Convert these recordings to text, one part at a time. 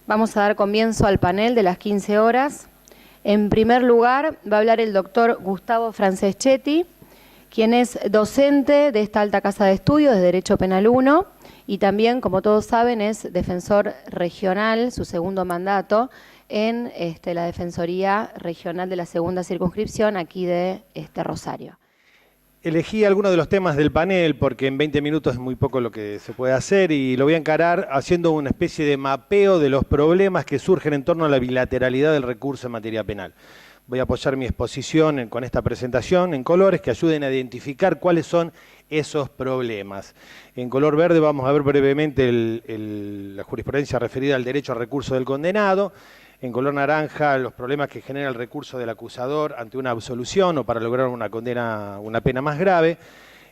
Vamos a dar comienzo al panel de las 15 horas. En primer lugar, va a hablar el doctor Gustavo Franceschetti, quien es docente de esta alta casa de estudios de Derecho Penal 1 y también, como todos saben, es defensor regional, su segundo mandato, en la Defensoría Regional de la Segunda Circunscripción aquí de Rosario. Elegí algunos de los temas del panel porque en 20 minutos es muy poco lo que se puede hacer y lo voy a encarar haciendo una especie de mapeo de los problemas que surgen en torno a la bilateralidad del recurso en materia penal. Voy a apoyar mi exposición con esta presentación en colores que ayuden a identificar cuáles son esos problemas. En color verde vamos a ver brevemente la jurisprudencia referida al derecho al recurso del condenado. En color naranja, los problemas que genera el recurso del acusador ante una absolución o para lograr una condena, una pena más grave.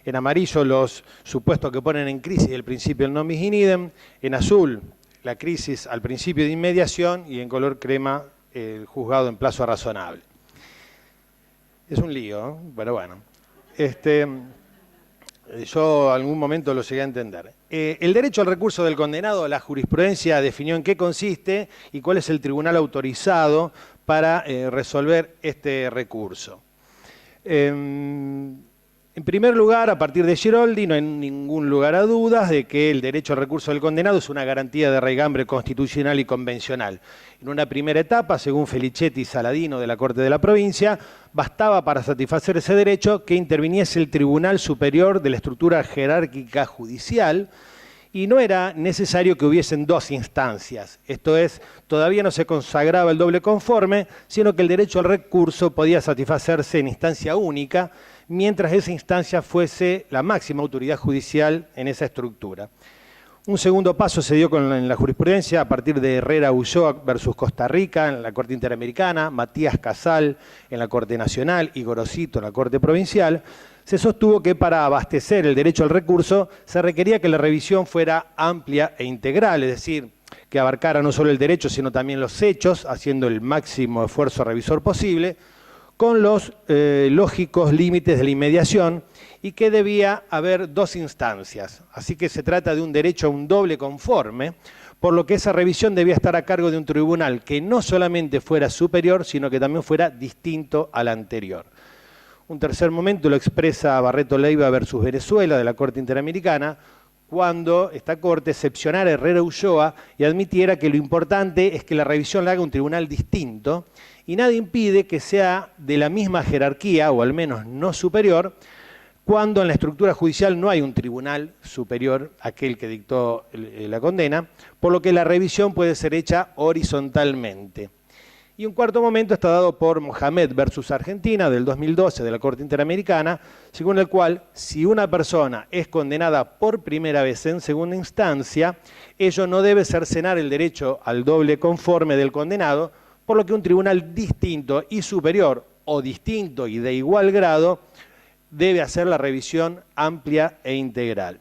En amarillo, los supuestos que ponen en crisis el principio del non bis in idem. En azul, la crisis al principio de inmediación. Y en color crema, el juzgado en plazo razonable. Es un lío, ¿eh? Pero bueno. Yo algún momento lo llegué a entender. El derecho al recurso del condenado, la jurisprudencia definió en qué consiste y cuál es el tribunal autorizado para resolver este recurso. En primer lugar, a partir de Giroldi, no hay ningún lugar a dudas de que el derecho al recurso del condenado es una garantía de raigambre constitucional y convencional. En una primera etapa, según Felicetti y Saladino de la Corte de la Provincia, bastaba para satisfacer ese derecho que interviniese el Tribunal Superior de la estructura jerárquica judicial y no era necesario que hubiesen dos instancias. Esto es, todavía no se consagraba el doble conforme, sino que el derecho al recurso podía satisfacerse en instancia única, mientras esa instancia fuese la máxima autoridad judicial en esa estructura. Un segundo paso se dio en la jurisprudencia a partir de Herrera Ulloa versus Costa Rica en la Corte Interamericana, Matías Casal en la Corte Nacional y Gorosito en la Corte Provincial. Se sostuvo que para abastecer el derecho al recurso se requería que la revisión fuera amplia e integral, es decir, que abarcara no solo el derecho sino también los hechos, haciendo el máximo esfuerzo revisor posible, con los lógicos límites de la inmediación y que debía haber dos instancias. Así que se trata de un derecho a un doble conforme, por lo que esa revisión debía estar a cargo de un tribunal que no solamente fuera superior, sino que también fuera distinto al anterior. Un tercer momento lo expresa Barreto Leiva versus Venezuela de la Corte Interamericana, cuando esta Corte excepcionara a Herrera Ulloa y admitiera que lo importante es que la revisión la haga un tribunal distinto y nada impide que sea de la misma jerarquía, o al menos no superior, cuando en la estructura judicial no hay un tribunal superior a aquel que dictó la condena, por lo que la revisión puede ser hecha horizontalmente. Y un cuarto momento está dado por Mohamed versus Argentina del 2012 de la Corte Interamericana, según el cual si una persona es condenada por primera vez en segunda instancia, ello no debe cercenar el derecho al doble conforme del condenado, por lo que un tribunal distinto y superior o distinto y de igual grado debe hacer la revisión amplia e integral.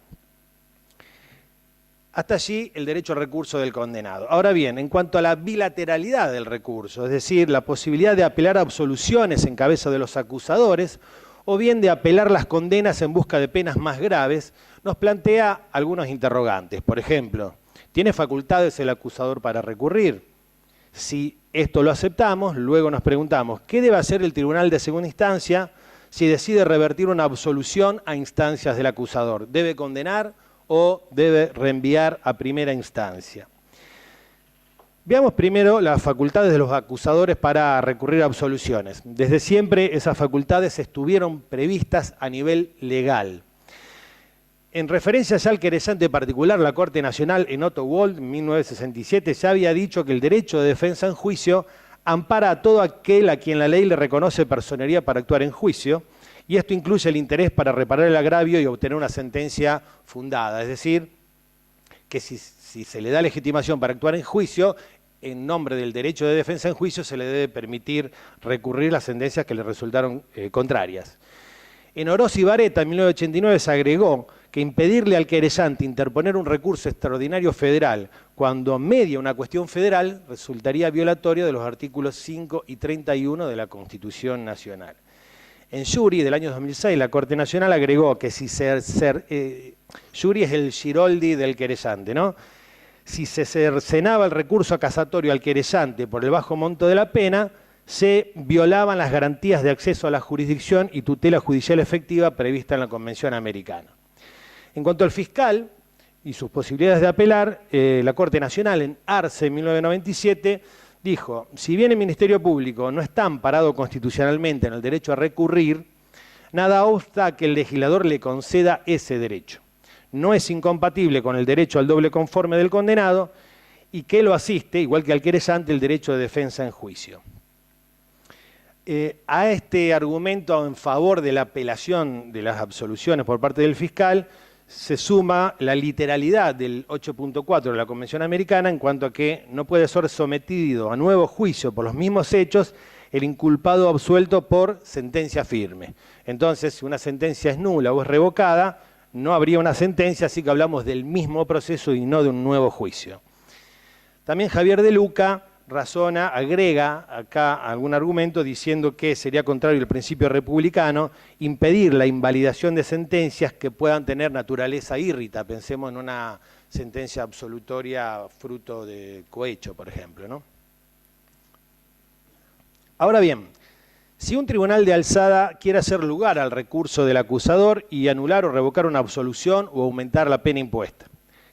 Hasta allí el derecho al recurso del condenado. Ahora bien, en cuanto a la bilateralidad del recurso, es decir, la posibilidad de apelar a absoluciones en cabeza de los acusadores o bien de apelar las condenas en busca de penas más graves, nos plantea algunos interrogantes. Por ejemplo, ¿tiene facultades el acusador para recurrir? Si esto lo aceptamos, luego nos preguntamos, ¿qué debe hacer el tribunal de segunda instancia si decide revertir una absolución a instancias del acusador? ¿Debe condenar o debe reenviar a primera instancia? Veamos primero las facultades de los acusadores para recurrir a absoluciones. Desde siempre esas facultades estuvieron previstas a nivel legal. En referencia ya al querellante particular, la Corte Nacional en Otto Wold, en 1967, ya había dicho que el derecho de defensa en juicio ampara a todo aquel a quien la ley le reconoce personería para actuar en juicio, y esto incluye el interés para reparar el agravio y obtener una sentencia fundada. Es decir, que si se le da legitimación para actuar en juicio, en nombre del derecho de defensa en juicio se le debe permitir recurrir las sentencias que le resultaron contrarias. En Oroz y Vareta, en 1989, se agregó que impedirle al querellante interponer un recurso extraordinario federal cuando media una cuestión federal resultaría violatorio de los artículos 5 y 31 de la Constitución Nacional. En Yuri, del año 2006, la Corte Nacional agregó que si Yuri es el Giroldi del querellante, ¿no? si se cercenaba el recurso casatorio al querellante por el bajo monto de la pena, se violaban las garantías de acceso a la jurisdicción y tutela judicial efectiva prevista en la Convención Americana. En cuanto al fiscal y sus posibilidades de apelar, la Corte Nacional en Arce 1997 dijo, si bien el Ministerio Público no está amparado constitucionalmente en el derecho a recurrir, nada obsta a que el legislador le conceda ese derecho. No es incompatible con el derecho al doble conforme del condenado y que lo asiste, igual que al querellante, el derecho de defensa en juicio. A este argumento en favor de la apelación de las absoluciones por parte del fiscal se suma la literalidad del 8.4 de la Convención Americana en cuanto a que no puede ser sometido a nuevo juicio por los mismos hechos el inculpado absuelto por sentencia firme. Entonces, si una sentencia es nula o es revocada, no habría una sentencia, así que hablamos del mismo proceso y no de un nuevo juicio. También Javier de Luca razona, agrega acá algún argumento diciendo que sería contrario al principio republicano impedir la invalidación de sentencias que puedan tener naturaleza írrita. Pensemos en una sentencia absolutoria fruto de cohecho, por ejemplo, ¿no? Ahora bien, si un tribunal de alzada quiere hacer lugar al recurso del acusador y anular o revocar una absolución o aumentar la pena impuesta,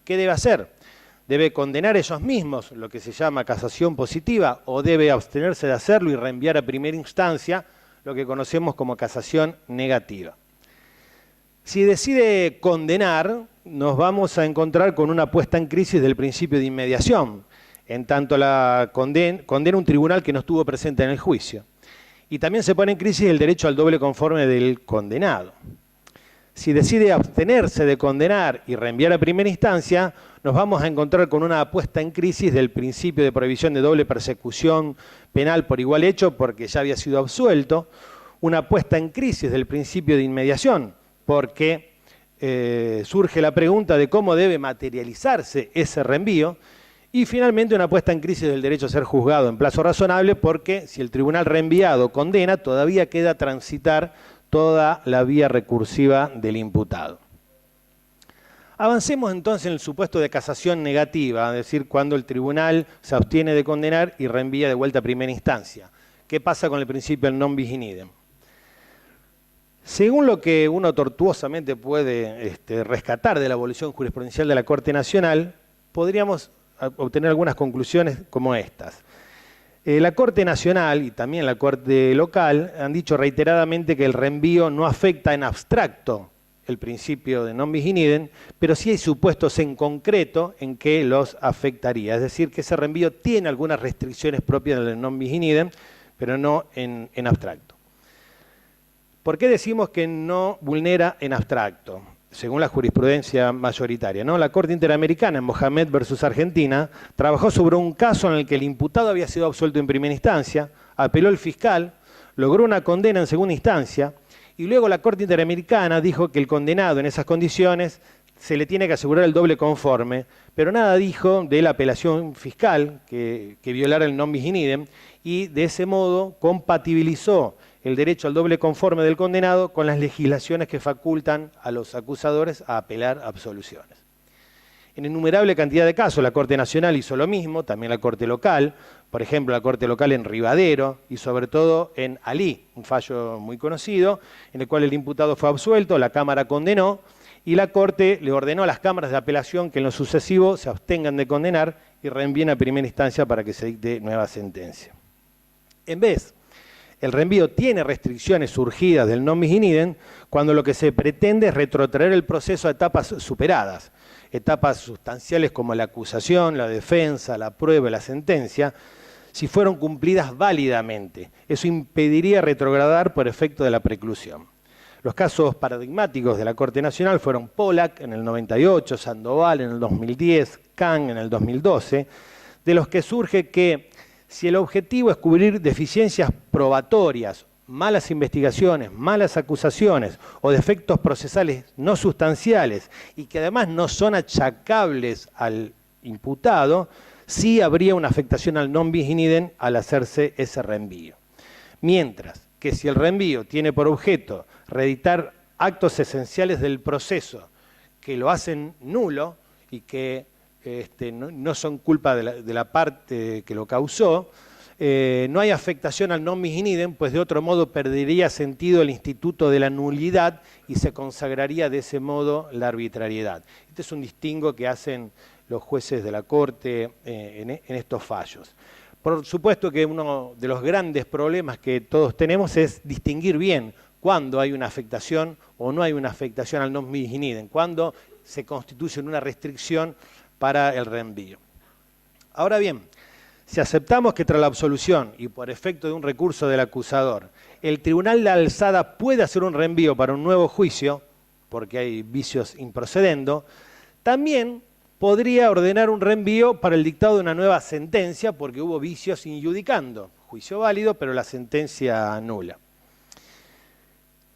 ¿qué debe hacer? ¿Debe condenar ellos mismos, lo que se llama casación positiva, o debe abstenerse de hacerlo y reenviar a primera instancia, lo que conocemos como casación negativa? Si decide condenar, nos vamos a encontrar con una puesta en crisis del principio de inmediación, en tanto la condena un tribunal que no estuvo presente en el juicio. Y también se pone en crisis el derecho al doble conforme del condenado. Si decide abstenerse de condenar y reenviar a primera instancia, nos vamos a encontrar con una puesta en crisis del principio de prohibición de doble persecución penal por igual hecho porque ya había sido absuelto, una puesta en crisis del principio de inmediación porque surge la pregunta de cómo debe materializarse ese reenvío y finalmente una puesta en crisis del derecho a ser juzgado en plazo razonable porque si el tribunal reenviado condena todavía queda transitar toda la vía recursiva del imputado. Avancemos entonces en el supuesto de casación negativa, es decir, cuando el tribunal se abstiene de condenar y reenvía de vuelta a primera instancia. ¿Qué pasa con el principio del non bis in idem? Según lo que uno tortuosamente puede rescatar de la evolución jurisprudencial de la Corte Nacional, podríamos obtener algunas conclusiones como estas. La Corte Nacional y también la Corte Local han dicho reiteradamente que el reenvío no afecta en abstracto el principio de non bis in idem, pero sí hay supuestos en concreto en que los afectaría. Es decir, que ese reenvío tiene algunas restricciones propias del non bis in idem, pero no en abstracto. ¿Por qué decimos que no vulnera en abstracto? Según la jurisprudencia mayoritaria, ¿no? La Corte Interamericana en Mohamed versus Argentina trabajó sobre un caso en el que el imputado había sido absuelto en primera instancia, apeló el fiscal, logró una condena en segunda instancia y luego la Corte Interamericana dijo que el condenado en esas condiciones se le tiene que asegurar el doble conforme, pero nada dijo de la apelación fiscal que violara el non bis in idem y de ese modo compatibilizó el derecho al doble conforme del condenado con las legislaciones que facultan a los acusadores a apelar absoluciones. En innumerable cantidad de casos la Corte Nacional hizo lo mismo, también la Corte Local, por ejemplo la Corte Local en Rivadero y sobre todo en Alí, un fallo muy conocido, en el cual el imputado fue absuelto, la Cámara condenó y la Corte le ordenó a las cámaras de apelación que en lo sucesivo se abstengan de condenar y reenvíen a primera instancia para que se dicte nueva sentencia. En vez, el reenvío tiene restricciones surgidas del non bis in idem cuando lo que se pretende es retrotraer el proceso a etapas superadas, etapas sustanciales como la acusación, la defensa, la prueba y la sentencia, si fueron cumplidas válidamente. Eso impediría retrogradar por efecto de la preclusión. Los casos paradigmáticos de la Corte Nacional fueron Pollack en el 98, Sandoval en el 2010, Kang en el 2012, de los que surge que si el objetivo es cubrir deficiencias probatorias, malas investigaciones, malas acusaciones o defectos procesales no sustanciales y que además no son achacables al imputado, sí habría una afectación al non bis in idem al hacerse ese reenvío. Mientras que si el reenvío tiene por objeto reeditar actos esenciales del proceso que lo hacen nulo y que no son culpa de la parte que lo causó. No hay afectación al non bis in idem, pues de otro modo perdería sentido el instituto de la nulidad y se consagraría de ese modo la arbitrariedad. Este es un distingo que hacen los jueces de la Corte en estos fallos. Por supuesto que uno de los grandes problemas que todos tenemos es distinguir bien cuándo hay una afectación o no hay una afectación al non bis in idem, cuándo se constituye una restricción para el reenvío. Ahora bien, si aceptamos que tras la absolución y por efecto de un recurso del acusador, el tribunal de alzada puede hacer un reenvío para un nuevo juicio, porque hay vicios improcedendo, también podría ordenar un reenvío para el dictado de una nueva sentencia, porque hubo vicios injudicando, juicio válido, pero la sentencia nula.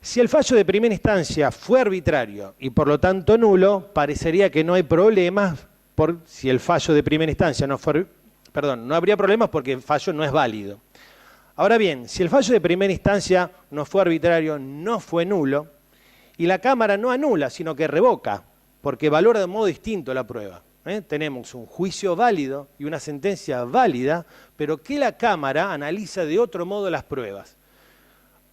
Si el fallo de primera instancia fue arbitrario y por lo tanto nulo, parecería que no hay problemas si el fallo de primera instancia no fue... Perdón, no habría problemas porque el fallo no es válido. Ahora bien, si el fallo de primera instancia no fue arbitrario, no fue nulo, y la Cámara no anula, sino que revoca, porque valora de modo distinto la prueba. Tenemos un juicio válido y una sentencia válida, pero que la Cámara analiza de otro modo las pruebas.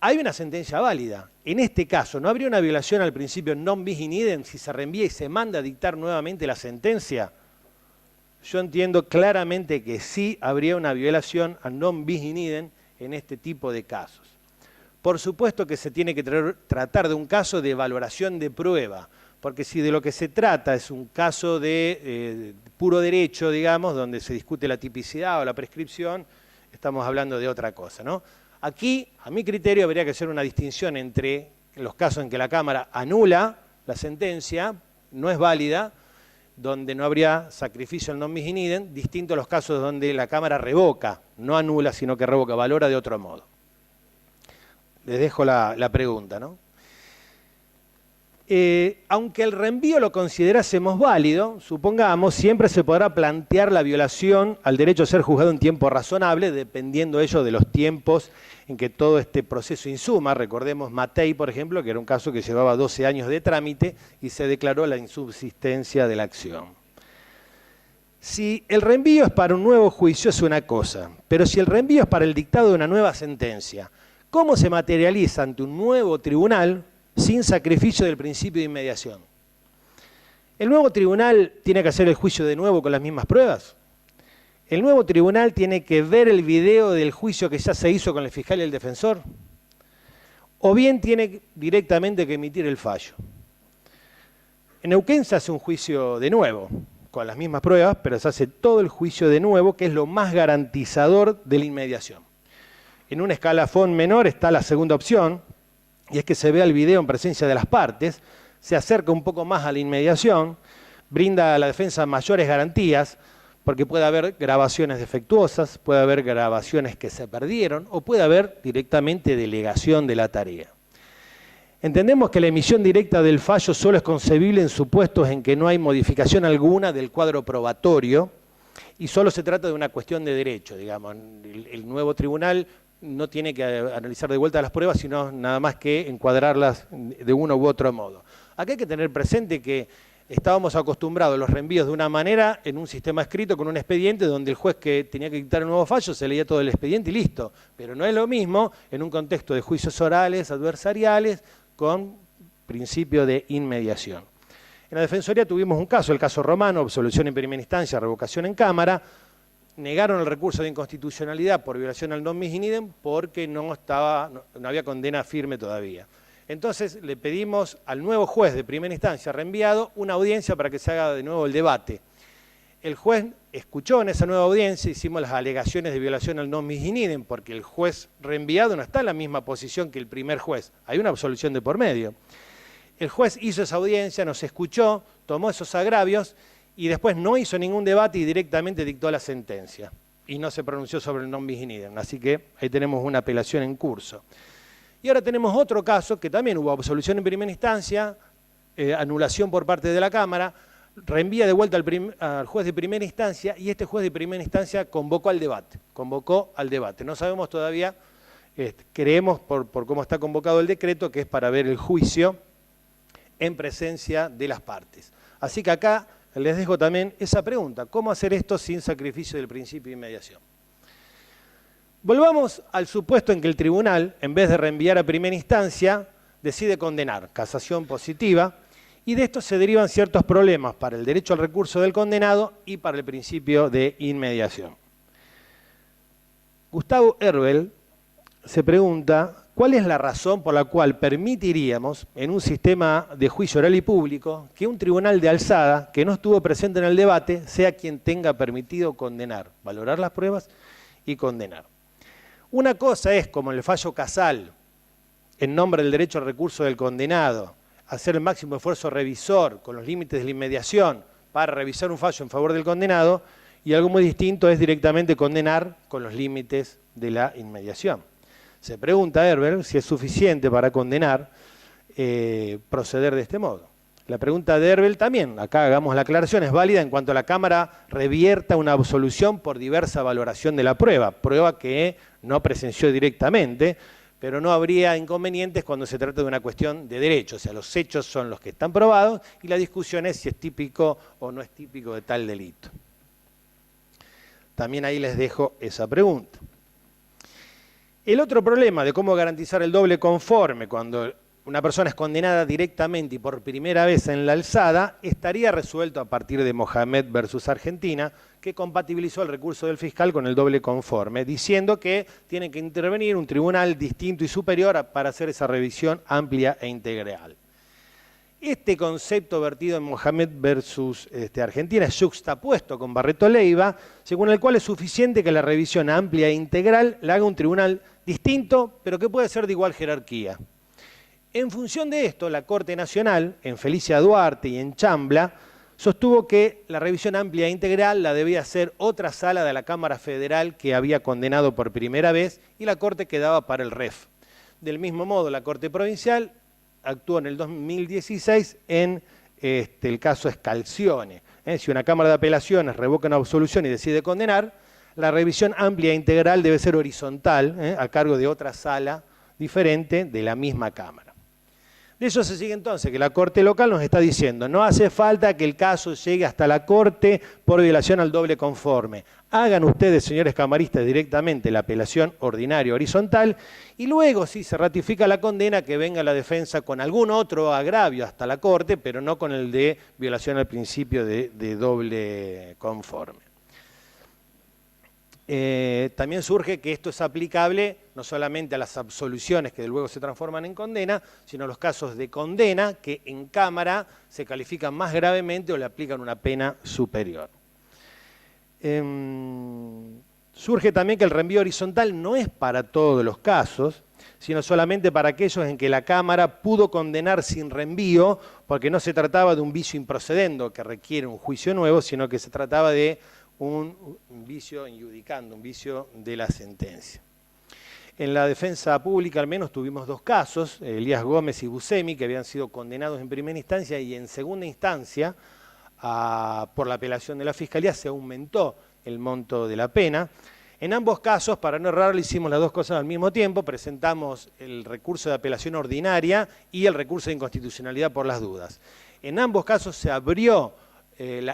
Hay una sentencia válida. En este caso, ¿no habría una violación al principio non bis in idem si se reenvía y se manda a dictar nuevamente la sentencia? Yo entiendo claramente que sí habría una violación al non bis in idem en este tipo de casos. Por supuesto que se tiene que tratar de un caso de valoración de prueba, porque si de lo que se trata es un caso de puro derecho, digamos, donde se discute la tipicidad o la prescripción, estamos hablando de otra cosa, ¿no? Aquí, a mi criterio, habría que hacer una distinción entre los casos en que la Cámara anula la sentencia, no es válida, donde no habría sacrificio al non bis in idem, distinto a los casos donde la Cámara revoca, no anula, sino que revoca, valora de otro modo. Les dejo la pregunta, ¿no? Aunque el reenvío lo considerásemos válido, supongamos, siempre se podrá plantear la violación al derecho a ser juzgado en tiempo razonable, dependiendo ello de los tiempos en que todo este proceso insuma. Recordemos Matei, por ejemplo, que era un caso que llevaba 12 años de trámite y se declaró la insubsistencia de la acción. Si el reenvío es para un nuevo juicio es una cosa, pero si el reenvío es para el dictado de una nueva sentencia, ¿cómo se materializa ante un nuevo tribunal sin sacrificio del principio de inmediación? ¿El nuevo tribunal tiene que hacer el juicio de nuevo con las mismas pruebas? ¿El nuevo tribunal tiene que ver el video del juicio que ya se hizo con el fiscal y el defensor? ¿O bien tiene directamente que emitir el fallo? En Neuquén se hace un juicio de nuevo, con las mismas pruebas, pero se hace todo el juicio de nuevo, que es lo más garantizador de la inmediación. En un escalafón menor está la segunda opción, y es que se vea el video en presencia de las partes, se acerca un poco más a la inmediación, brinda a la defensa mayores garantías, porque puede haber grabaciones defectuosas, puede haber grabaciones que se perdieron, o puede haber directamente delegación de la tarea. Entendemos que la emisión directa del fallo solo es concebible en supuestos en que no hay modificación alguna del cuadro probatorio, y solo se trata de una cuestión de derecho, digamos. El nuevo tribunal no tiene que analizar de vuelta las pruebas, sino nada más que encuadrarlas de uno u otro modo. Acá hay que tener presente que estábamos acostumbrados a los reenvíos de una manera en un sistema escrito con un expediente donde el juez que tenía que dictar un nuevo fallo se leía todo el expediente y listo. Pero no es lo mismo en un contexto de juicios orales, adversariales, con principio de inmediación. En la Defensoría tuvimos un caso, el caso Romano, absolución en primera instancia, revocación en Cámara. Negaron el recurso de inconstitucionalidad por violación al non bis in idem porque no había condena firme todavía. Entonces le pedimos al nuevo juez de primera instancia reenviado una audiencia para que se haga de nuevo el debate. El juez escuchó en esa nueva audiencia, hicimos las alegaciones de violación al non bis in idem porque el juez reenviado no está en la misma posición que el primer juez, hay una absolución de por medio. El juez hizo esa audiencia, nos escuchó, tomó esos agravios y después no hizo ningún debate y directamente dictó la sentencia. Y no se pronunció sobre el non bis in idem, así que ahí tenemos una apelación en curso. Y ahora tenemos otro caso que también hubo absolución en primera instancia, anulación por parte de la Cámara, reenvía de vuelta al juez de primera instancia y este juez de primera instancia convocó al debate. No sabemos todavía, creemos por cómo está convocado el decreto, que es para ver el juicio en presencia de las partes. Así que acá les dejo también esa pregunta. ¿Cómo hacer esto sin sacrificio del principio de inmediación? Volvamos al supuesto en que el tribunal, en vez de reenviar a primera instancia, decide condenar, casación positiva, y de esto se derivan ciertos problemas para el derecho al recurso del condenado y para el principio de inmediación. Gustavo Erbel se pregunta cuál es la razón por la cual permitiríamos en un sistema de juicio oral y público que un tribunal de alzada que no estuvo presente en el debate sea quien tenga permitido condenar, valorar las pruebas y condenar. Una cosa es, como en el fallo Casal, en nombre del derecho al recurso del condenado, hacer el máximo esfuerzo revisor con los límites de la inmediación para revisar un fallo en favor del condenado, y algo muy distinto es directamente condenar con los límites de la inmediación. Se pregunta a Erbel si es suficiente para condenar proceder de este modo. La pregunta de Erbel también, acá hagamos la aclaración, es válida en cuanto a la Cámara revierta una absolución por diversa valoración de la prueba, prueba que no presenció directamente, pero no habría inconvenientes cuando se trata de una cuestión de derecho, o sea, los hechos son los que están probados y la discusión es si es típico o no es típico de tal delito. También ahí les dejo esa pregunta. El otro problema de cómo garantizar el doble conforme cuando una persona es condenada directamente y por primera vez en la alzada, estaría resuelto a partir de Mohamed versus Argentina, que compatibilizó el recurso del fiscal con el doble conforme, diciendo que tiene que intervenir un tribunal distinto y superior para hacer esa revisión amplia e integral. Este concepto vertido en Mohamed versus Argentina es juxtapuesto con Barreto Leiva, según el cual es suficiente que la revisión amplia e integral la haga un tribunal distinto, pero que puede ser de igual jerarquía. En función de esto, la Corte Nacional, en Felicia Duarte y en Chambla, sostuvo que la revisión amplia e integral la debía hacer otra sala de la Cámara Federal que había condenado por primera vez y la Corte quedaba para el REF. Del mismo modo, la Corte Provincial actuó en el 2016 en el caso Scalzione. Si una Cámara de Apelaciones revoca una absolución y decide condenar, la revisión amplia e integral debe ser horizontal, a cargo de otra sala diferente de la misma Cámara. De eso se sigue entonces que la Corte local nos está diciendo, no hace falta que el caso llegue hasta la Corte por violación al doble conforme. Hagan ustedes, señores camaristas, directamente la apelación ordinaria horizontal y luego, si se ratifica la condena, que venga la defensa con algún otro agravio hasta la Corte, pero no con el de violación al principio de doble conforme. También surge que esto es aplicable no solamente a las absoluciones que luego se transforman en condena, sino a los casos de condena que en Cámara se califican más gravemente o le aplican una pena superior. Surge también que el reenvío horizontal no es para todos los casos, sino solamente para aquellos en que la Cámara pudo condenar sin reenvío, porque no se trataba de un vicio improcedendo que requiere un juicio nuevo, sino que se trataba de un vicio injudicando, un vicio de la sentencia. En la defensa pública al menos tuvimos dos casos, Elías Gómez y Buscemi, que habían sido condenados en primera instancia y en segunda instancia, por la apelación de la Fiscalía, se aumentó el monto de la pena. En ambos casos, para no errar, hicimos las dos cosas al mismo tiempo, presentamos el recurso de apelación ordinaria y el recurso de inconstitucionalidad por las dudas. En ambos casos se abrió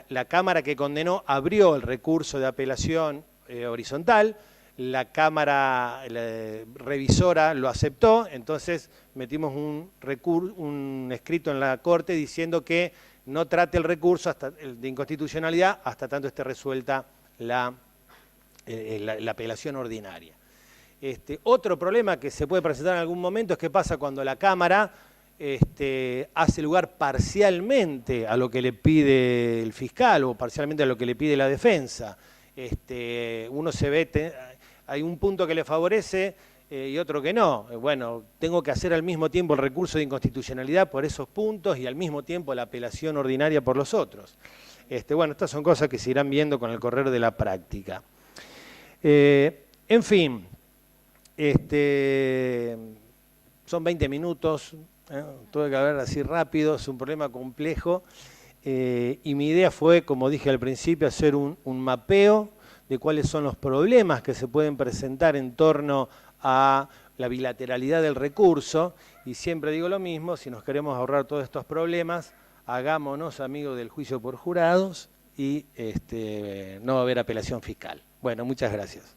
la Cámara que condenó abrió el recurso de apelación horizontal, la Cámara revisora lo aceptó, entonces metimos un escrito en la Corte diciendo que no trate el recurso de inconstitucionalidad hasta tanto esté resuelta la apelación ordinaria. Otro problema que se puede presentar en algún momento es qué pasa cuando la Cámara hace lugar parcialmente a lo que le pide el fiscal o parcialmente a lo que le pide la defensa. Uno se ve, hay un punto que le favorece y otro que no. Bueno, tengo que hacer al mismo tiempo el recurso de inconstitucionalidad por esos puntos y al mismo tiempo la apelación ordinaria por los otros. Bueno, estas son cosas que se irán viendo con el correr de la práctica. En fin, son 20 minutos. Tuve que hablar así rápido, es un problema complejo y mi idea fue, como dije al principio, hacer un mapeo de cuáles son los problemas que se pueden presentar en torno a la bilateralidad del recurso y siempre digo lo mismo, si nos queremos ahorrar todos estos problemas, hagámonos amigos del juicio por jurados y no va a haber apelación fiscal. Bueno, muchas gracias.